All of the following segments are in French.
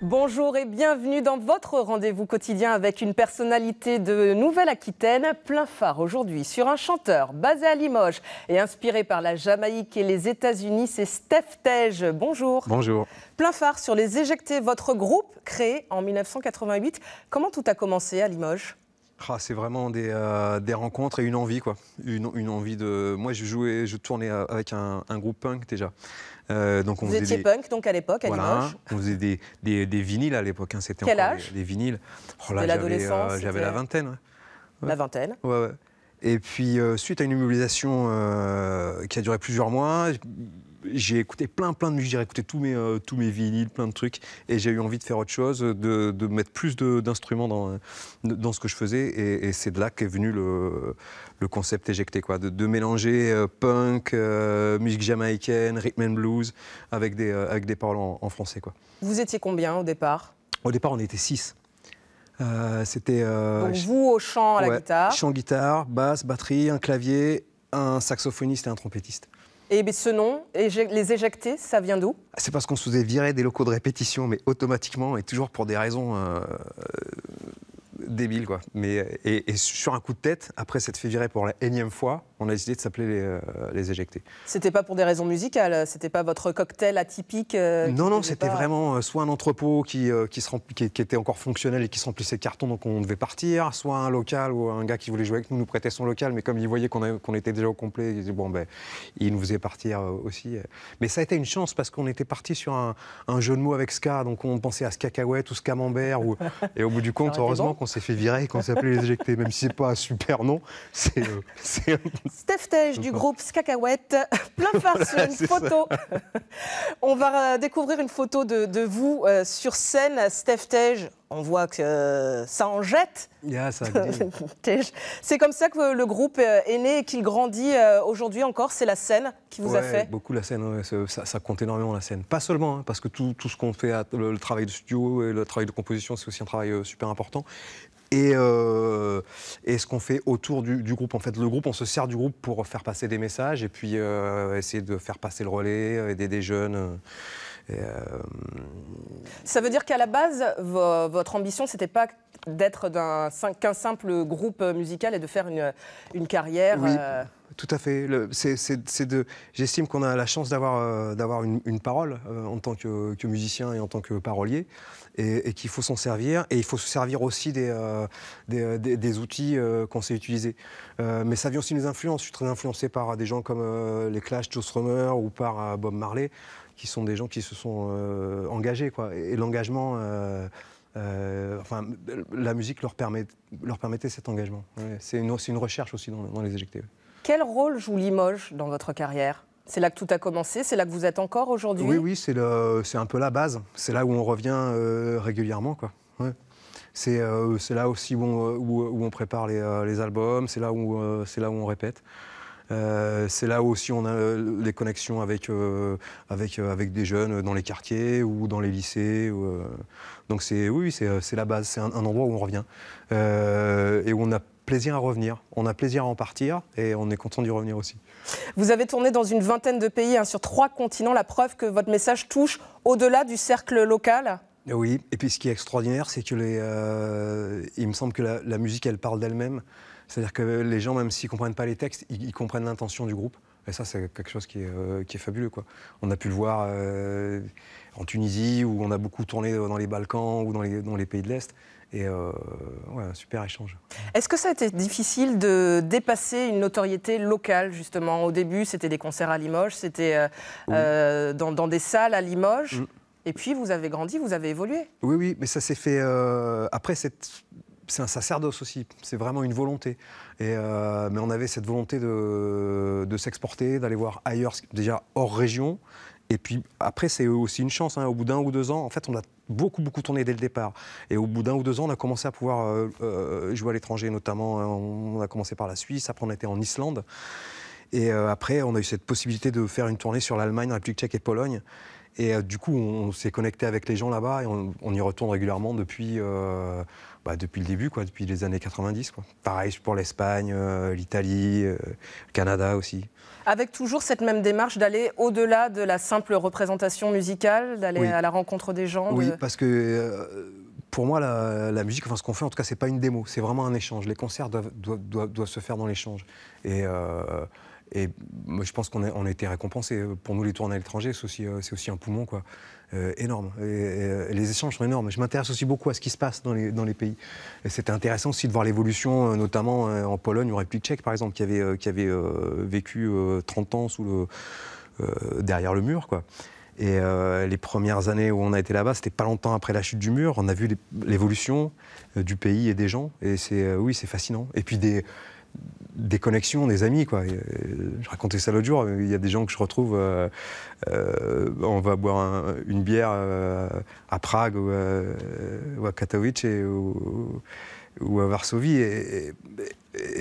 Bonjour et bienvenue dans votre rendez-vous quotidien avec une personnalité de Nouvelle-Aquitaine plein phare aujourd'hui sur un chanteur basé à Limoges et inspiré par la Jamaïque et les États-Unis, c'est Steph Tej. Bonjour. Bonjour. Plein phare sur Les Éjectés, votre groupe créé en 1988. Comment tout a commencé à Limoges ? C'est vraiment des rencontres et une envie, quoi. Une envie de... Moi, je tournais avec un groupe punk déjà. Donc Vous étiez punk donc à l'époque à Limoges. On faisait des vinyles à l'époque. Hein. C'était Quel âge ? des vinyles. De l'adolescence. J'avais la vingtaine. Ouais. La vingtaine. Ouais. Et puis, suite à une mobilisation qui a duré plusieurs mois, j'ai écouté plein de musique, j'ai écouté tous mes vinyles, plein de trucs, et j'ai eu envie de faire autre chose, de mettre plus d'instruments dans ce que je faisais, et c'est de là qu'est venu le concept éjecté, quoi, de mélanger punk, musique jamaïcaine, rhythm and blues, avec des paroles en français, quoi. Vous étiez combien au départ ? Au départ, on était 6. C'était... Donc vous au chant, à la guitare. Chant, guitare, basse, batterie, un clavier, un saxophoniste et un trompettiste. Et ce nom, Les Éjectés, ça vient d'où ? C'est parce qu'on se faisait virer des locaux de répétition, mais automatiquement, et toujours pour des raisons débiles, quoi. Et sur un coup de tête, après s'être fait virer pour la énième fois, on a décidé de s'appeler les Éjectés. C'était pas pour des raisons musicales, c'était pas votre cocktail atypique Non, c'était vraiment soit un entrepôt qui était encore fonctionnel et qui se remplissait de cartons, donc on devait partir, soit un local ou un gars qui voulait jouer avec nous prêtait son local, mais comme il voyait qu'on était déjà au complet, il disait bon, il nous faisait partir aussi. Mais ça a été une chance parce qu'on était parti sur un jeu de mots avec ska, donc on pensait à Skacahuète ou Scamembert, et au bout du compte, heureusement qu'on s'est fait virer et qu'on s'appelait les Éjectés, même si c'est pas un super nom, c'est Steph Tej du groupe Skacahuète, plein phare sur une photo. On va découvrir une photo de vous sur scène, Steph Tej. On voit que ça en jette. Yeah, c'est comme ça que le groupe est né et qu'il grandit aujourd'hui encore. C'est la scène qui vous a fait. Beaucoup la scène, ça compte énormément la scène. Pas seulement, hein, parce que tout ce qu'on fait, le travail de studio et le travail de composition, c'est aussi un travail super important. Et ce qu'on fait autour du groupe. En fait, le groupe, on se sert du groupe pour faire passer des messages et puis essayer de faire passer le relais, aider des jeunes. Ça veut dire qu'à la base, votre ambition, c'était pas d'être qu'un simple groupe musical et de faire une carrière. Oui, tout à fait. J'estime qu'on a la chance d'avoir une parole en tant que musicien et en tant que parolier, et qu'il faut s'en servir. Et il faut se servir aussi des outils qu'on sait utiliser. Mais ça vient aussi des influences. Je suis très influencé par des gens comme les Clash, Joe Strummer ou par Bob Marley, qui sont des gens qui se sont engagés, quoi. Et l'engagement, la musique leur permettait cet engagement. Ouais, c'est une recherche aussi dans les Éjectés. Quel rôle joue Limoges dans votre carrière ? C'est là que tout a commencé, c'est là que vous êtes encore aujourd'hui ? Oui, c'est un peu la base. C'est là où on revient régulièrement, quoi. Ouais. C'est là aussi où on prépare les albums, c'est là où on répète. C'est là où aussi on a les connexions avec des jeunes dans les quartiers ou dans les lycées. Donc c'est la base, c'est un endroit où on revient et où on a plaisir à revenir, on a plaisir à en partir et on est content d'y revenir aussi. Vous avez tourné dans une vingtaine de pays, sur 3 continents, la preuve que votre message touche au-delà du cercle local ? Oui, et puis ce qui est extraordinaire, c'est que il me semble que la musique, elle parle d'elle-même. C'est-à-dire que les gens, même s'ils ne comprennent pas les textes, ils comprennent l'intention du groupe. Et ça, c'est quelque chose qui est fabuleux, quoi. On a pu le voir en Tunisie, où on a beaucoup tourné dans les Balkans ou dans les pays de l'Est. Et un super échange. Est-ce que ça a été difficile de dépasser une notoriété locale, justement ? Au début, c'était des concerts à Limoges, c'était dans des salles à Limoges. Et puis, vous avez grandi, vous avez évolué. Oui, mais ça s'est fait... Après, c'est un sacerdoce aussi, c'est vraiment une volonté. Mais on avait cette volonté de s'exporter, d'aller voir ailleurs, déjà hors région. Et puis après, c'est aussi une chance, hein. Au bout d'1 ou 2 ans, en fait, on a beaucoup tourné dès le départ. Et au bout d'1 ou 2 ans, on a commencé à pouvoir jouer à l'étranger, notamment. On a commencé par la Suisse, après on était en Islande. Et après, on a eu cette possibilité de faire une tournée sur l'Allemagne, la République tchèque et Pologne. Et du coup, on s'est connecté avec les gens là-bas et on y retourne régulièrement depuis le début, quoi, depuis les années 90. Quoi. Pareil pour l'Espagne, l'Italie, le Canada aussi. Avec toujours cette même démarche d'aller au-delà de la simple représentation musicale, d'aller à la rencontre des gens. Oui, parce que pour moi, la musique, enfin ce qu'on fait en tout cas, c'est pas une démo, c'est vraiment un échange. Les concerts doivent se faire dans l'échange. Et moi, je pense qu'on a été récompensés. Pour nous, les tournées à l'étranger, c'est aussi un poumon, quoi, énorme. Et les échanges sont énormes. Je m'intéresse aussi beaucoup à ce qui se passe dans les pays. Et c'était intéressant aussi de voir l'évolution, notamment en Pologne ou République tchèque, par exemple, qui avait vécu 30 ans derrière le mur, quoi. Et les premières années où on a été là-bas, c'était pas longtemps après la chute du mur. On a vu l'évolution du pays et des gens. Et oui, c'est fascinant. Et puis des connexions, des amis, quoi. Je racontais ça l'autre jour, il y a des gens que je retrouve, on va boire une bière à Prague ou à Katowice ou à Varsovie, et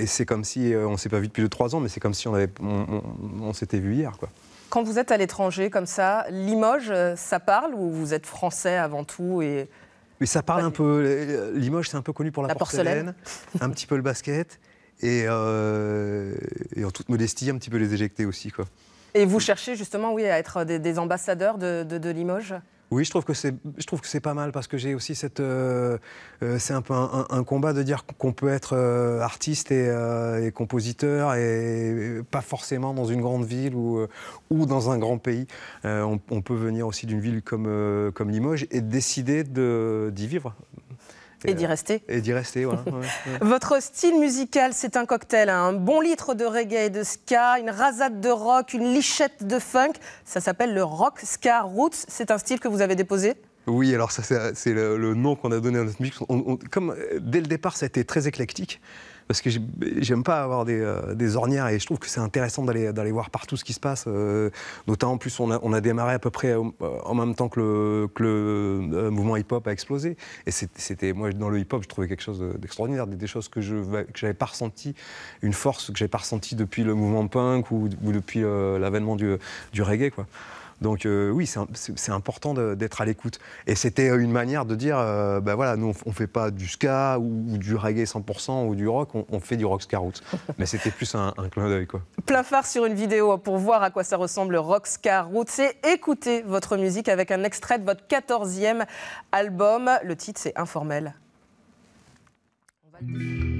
c'est comme si, on ne s'est pas vu depuis 2-3 ans, mais c'est comme si on s'était vu hier, quoi. Quand vous êtes à l'étranger comme ça, Limoges, ça parle ou vous êtes français avant tout et... Mais ça parle un peu, Limoges c'est un peu connu pour la porcelaine, un petit peu le basket. Et en toute modestie, un petit peu les éjecter aussi, quoi. Et vous cherchez justement, oui, à être des ambassadeurs de Limoges ? Oui, je trouve que c'est pas mal parce que j'ai aussi c'est un peu un combat de dire qu'on peut être artiste et compositeur et pas forcément dans une grande ville ou dans un grand pays. On peut venir aussi d'une ville comme Limoges et décider d'y vivre. Et d'y rester. Et d'y rester, voilà. Votre style musical, c'est un cocktail, hein. Un bon litre de reggae et de ska, une rasade de rock, une lichette de funk. Ça s'appelle le rock ska roots. C'est un style que vous avez déposé ? Oui, alors ça c'est le nom qu'on a donné à notre musique. Comme dès le départ, ça a été très éclectique. Parce que j'aime pas avoir des ornières et je trouve que c'est intéressant d'aller voir partout ce qui se passe. Notamment, en plus, on a démarré à peu près en même temps que le mouvement hip-hop a explosé. Et c'était, moi, dans le hip-hop, je trouvais quelque chose d'extraordinaire, des choses que j'avais pas ressenti, une force que j'avais pas ressentie depuis le mouvement punk ou depuis l'avènement du reggae, quoi. Donc oui, c'est important d'être à l'écoute. Et c'était une manière de dire, voilà, nous on fait pas du ska ou du reggae 100% ou du rock, on fait du rock ska roots. Mais c'était plus un clin d'œil, quoi. Plein phare sur une vidéo pour voir à quoi ça ressemble le rock ska roots et écouter votre musique avec un extrait de votre 14e album. Le titre c'est Informel. On va le...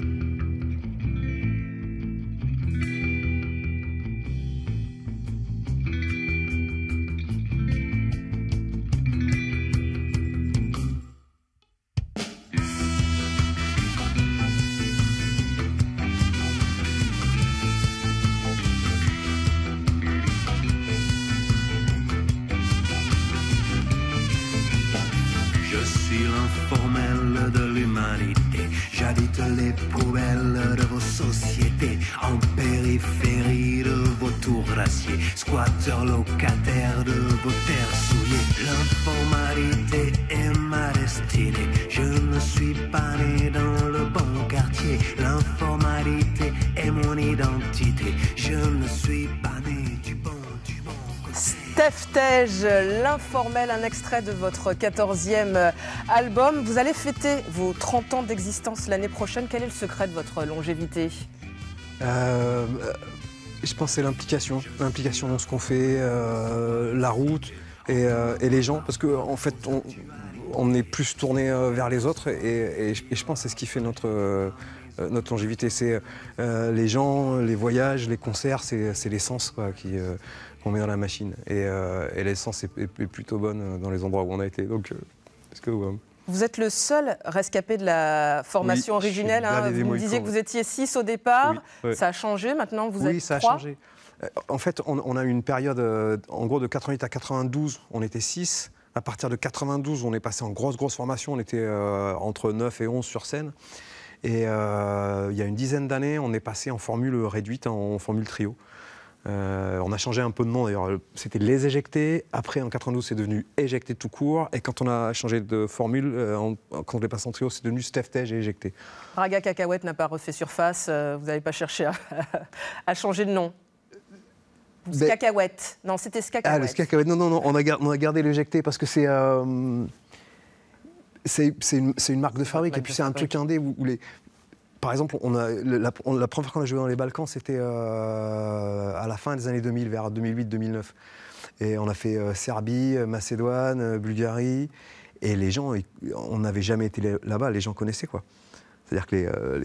Informel de l'humanité, j'habite les poubelles de vos sociétés, en périphérie de vos tours d'acier, squatteur locataire de vos terres souillées. L'informalité est ma destinée, je ne suis pas né dans le bon quartier. L'informalité est mon identité, je ne suis pas né du bon Steph Tej, L'Informel, un extrait de votre 14e album. Vous allez fêter vos 30 ans d'existence l'année prochaine. Quel est le secret de votre longévité ? Je pense que c'est l'implication dans ce qu'on fait, la route et les gens. Parce qu'en fait, on est plus tourné vers les autres et je pense que c'est ce qui fait notre longévité. C'est les gens, les voyages, les concerts, c'est l'essence, quoi, qu'on met dans la machine. Et l'essence est plutôt bonne dans les endroits où on a été. Donc, Vous êtes le seul rescapé de la formation originelle. Hein. Vous me disiez que vous étiez 6 au départ. Oui, ça a changé, maintenant vous êtes 3. Oui, ça a changé. En fait, on a eu une période, en gros, de 88 à 92, on était 6. À partir de 92, on est passé en grosse formation. On était entre 9 et 11 sur scène. Et il y a une dizaine d'années, on est passé en formule réduite, en formule trio. On a changé un peu de nom d'ailleurs, c'était Les Éjectés, après en 92 c'est devenu Éjecté tout court, et quand on a changé de formule, quand on est passé en trio, c'est devenu Steph Tej et Éjecté. Raga Cacahuète n'a pas refait surface, vous n'avez pas cherché à changer de nom? Cacahuète. Non, c'était Cacahuète. Ah, le cacahuète. Non, on a gardé l'éjecté parce que c'est une marque de fabrique. Et puis c'est un truc indé où les... Par exemple, la première fois qu'on a joué dans les Balkans, c'était à la fin des années 2000, vers 2008-2009. Et on a fait Serbie, Macédoine, Bulgarie. Et les gens, on n'avait jamais été là-bas, les gens connaissaient, quoi. C'est-à-dire que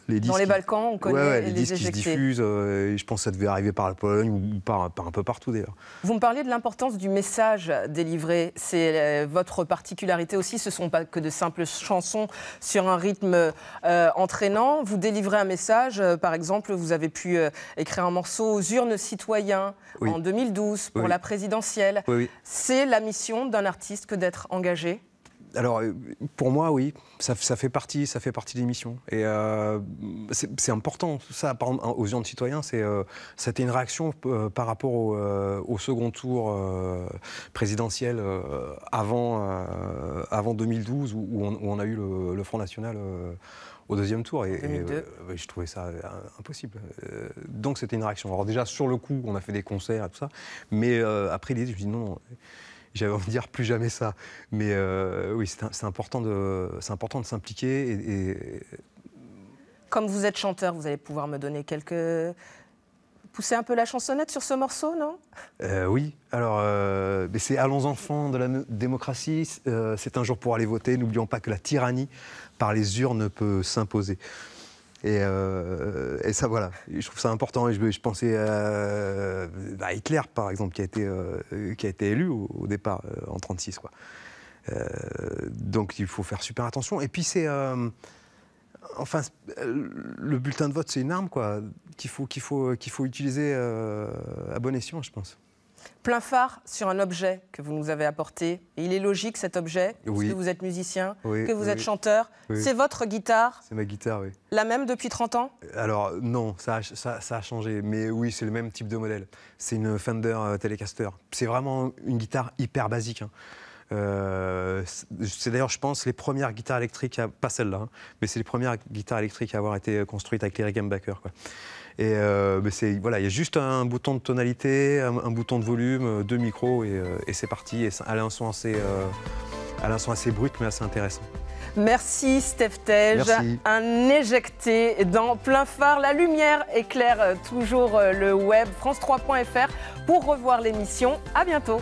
les disques... Dans les Balkans, on connaît les disques qui se diffusent, je pense que ça devait arriver par la Pologne ou par un peu partout, d'ailleurs. Vous me parliez de l'importance du message délivré. C'est votre particularité aussi, ce ne sont pas que de simples chansons sur un rythme entraînant. Vous délivrez un message, par exemple, vous avez pu écrire un morceau aux urnes citoyens en 2012 pour la présidentielle. Oui. C'est la mission d'un artiste que d'être engagé? Alors, pour moi, oui, ça fait partie de l'émission. Et c'est important, ça, par exemple, aux urnes de citoyens, c'était une réaction par rapport au second tour présidentiel avant 2012, où on a eu le Front National au deuxième tour. Et je trouvais ça impossible. Donc, c'était une réaction. Alors déjà, sur le coup, on a fait des concerts et tout ça. Mais après, l'idée, je me dis non. J'avais envie de dire plus jamais ça. Mais oui, c'est important de s'impliquer. Et... Comme vous êtes chanteur, vous allez pouvoir me donner quelques... Pousser un peu la chansonnette sur ce morceau, non? Oui. Alors, c'est Allons enfants de la démocratie. C'est un jour pour aller voter. N'oublions pas que la tyrannie par les urnes peut s'imposer. Et ça, voilà, je trouve ça important. Et je pensais à Hitler, par exemple, qui a été élu au départ en 1936, quoi. Donc il faut faire super attention. Et puis c'est... enfin, le bulletin de vote, c'est une arme, quoi, qu'il faut utiliser à bon escient, je pense. Plein phare sur un objet que vous nous avez apporté. Et il est logique, cet objet, parce que vous êtes musicien, que vous êtes chanteur. C'est votre guitare? C'est ma guitare, oui. La même depuis 30 ans? Alors non, ça a changé. Mais oui, c'est le même type de modèle. C'est une Fender Telecaster. C'est vraiment une guitare hyper basique, hein. C'est d'ailleurs, je pense, les premières guitares électriques, pas celle-là, hein, mais c'est les premières guitares électriques à avoir été construites avec les Rickenbacker, quoi. Et voilà, il y a juste un bouton de tonalité, un bouton de volume, 2 micros et c'est parti. Et elle a un son assez brut, mais assez intéressant. Merci Steph Tej. Un éjecté dans Plein phare. La lumière éclaire toujours le web, france3.fr pour revoir l'émission. À bientôt.